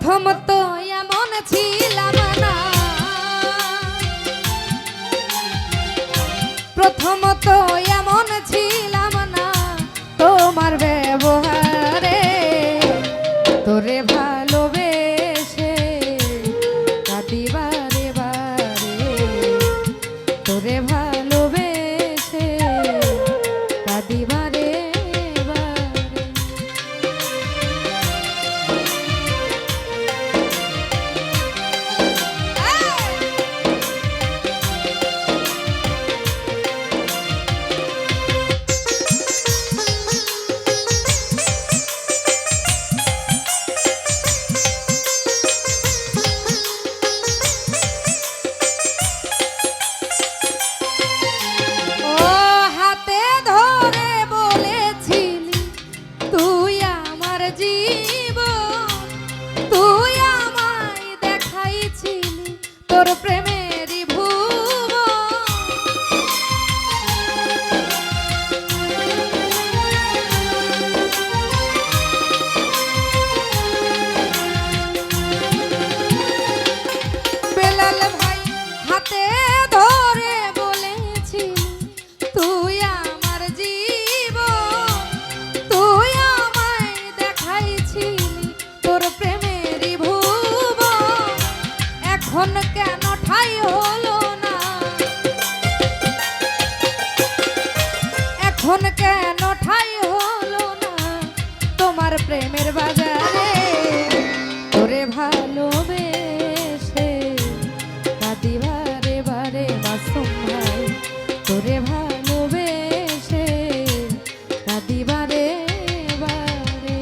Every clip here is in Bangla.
প্রথম তো এমন ছিলাম না, প্রথম তো এমন ছিলাম না তোমার ব্যবহারে, তোরে ভালোবেসে কাঁদি বারে বারে, তোরে ভালোবেসে কাঁদি বারে বারে। তোর প্রেমেরই ভুবন, বেলাল ভাই হাতে ধরে বলেছিলি তুই আমার জীবন, তুই আমায় দেখাইছিলি তোর প্রেমেরই ভুবন। এখন কেন ঠাই হলো না, এখন কেন ঠাই হলো না তোমার প্রেমের বাজারে, তোরে ভালোবেসে কাঁদি বারে বারে মাসুম ভাই, তোরে ভালোবেসে কাঁদি বারে বারে।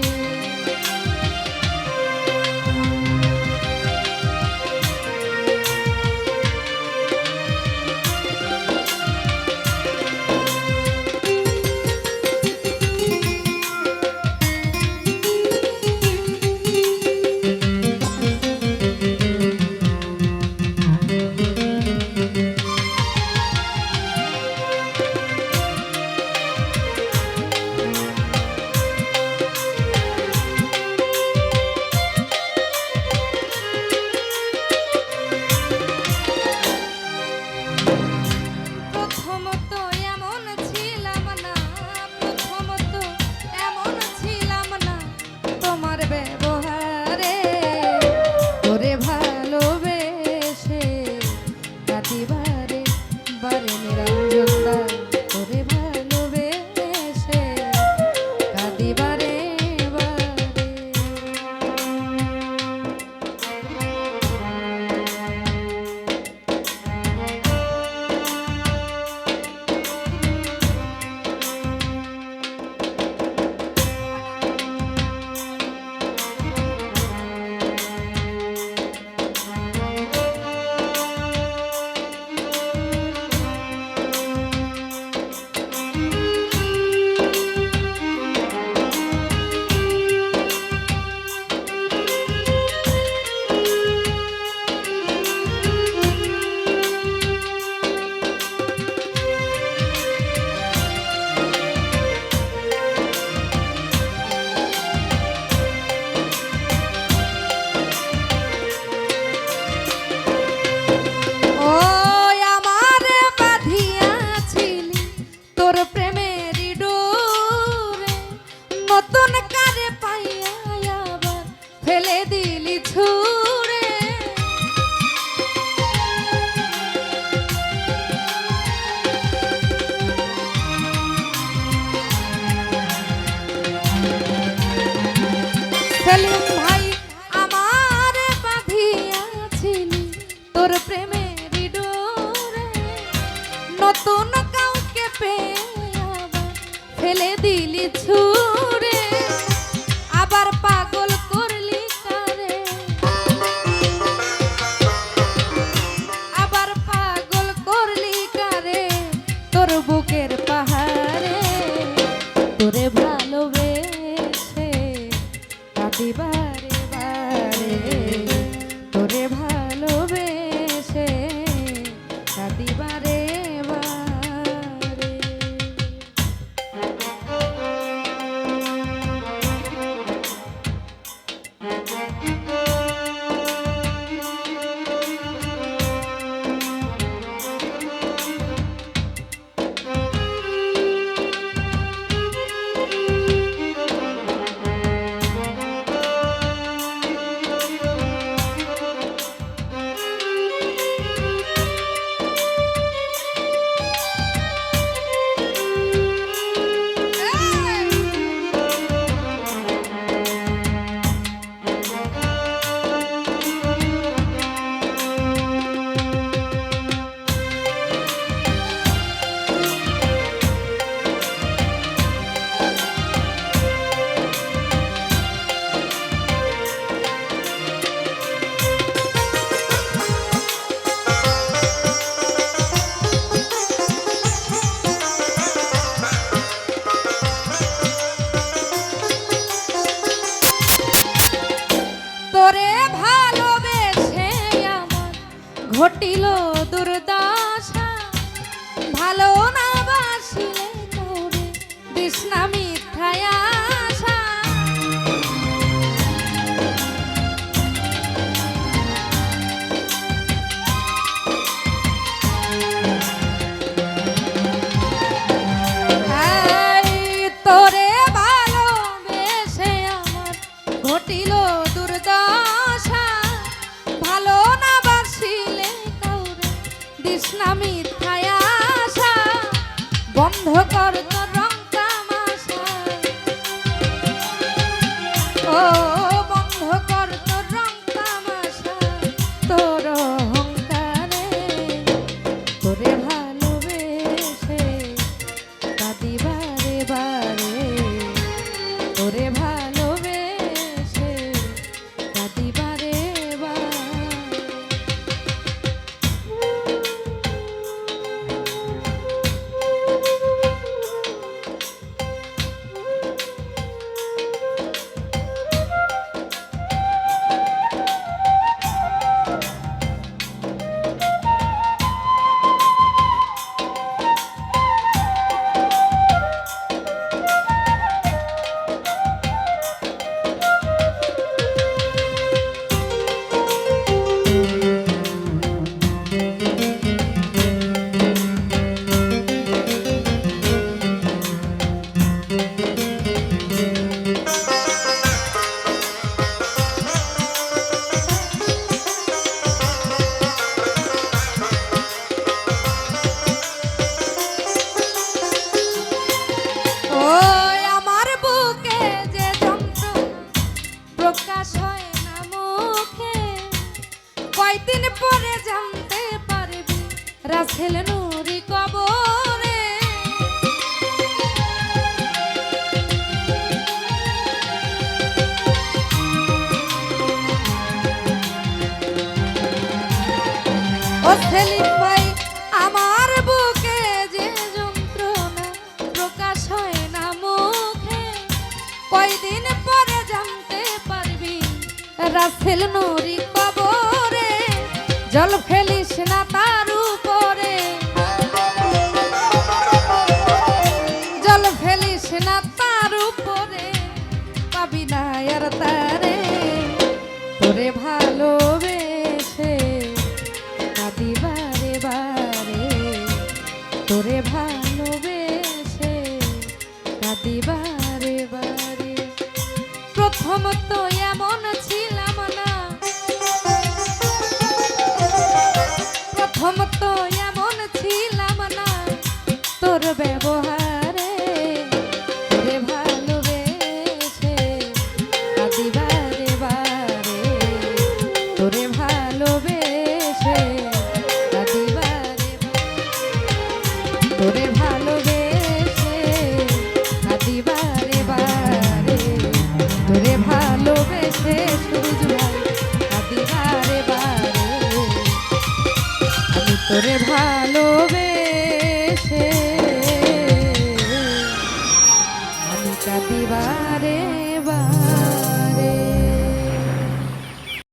ভালোবেসে আমার ঘটিল দুর্দশা, ভালো না বাসিলে তোরে দিস না মিথ্যায় আশা। তোরে ভালোবেসে আমার ঘটিল দুর্দশা, ভালো না বাসিলে কাউরে দিস না মিথ্যায় আশা। বন্ধ কর তোর রং তামাশা, ও বন্ধ কর তোর রং তামাশা, তোর অহংকারে তোরে ভালোবেসে কাঁদি বারে বারে, তোরে ভালোবেসে কাঁদি বারে বারে। প্রকাশ হয় না মুখে, কয়দিন পরে জানতে পারবি রাসেল নুরি কবরে। ও সেলিম ভাই আমার বুকে যে যন্ত্রণা প্রকাশ হয় না মুখে, কয়দিন পরে জানতে পারবি রাসেল নুরি কবরে। জল ফেলিস না তার উপরে, জল ফেলিস না তার উপরে, পাবি না আর তারে। তোরে ভালোবেসে কাঁদি বারে বারে, তোরে ভালোবেসে কাঁদি বারে বারে। প্রথম তো এমন ছিলাম না, প্রথম তো এমন ছিলাম না তোর ব্যবহারে। তোরে ভালোবেসে কাঁদি বারে বারে, তোরে ভালোবেসে কাঁদি বারে বারে, তোরে ভালোবেসে কাঁদি বারে বারে, তোরে ভালোবেসে সুরজ ভাই কাঁদি বারে বারে। আমি তোরে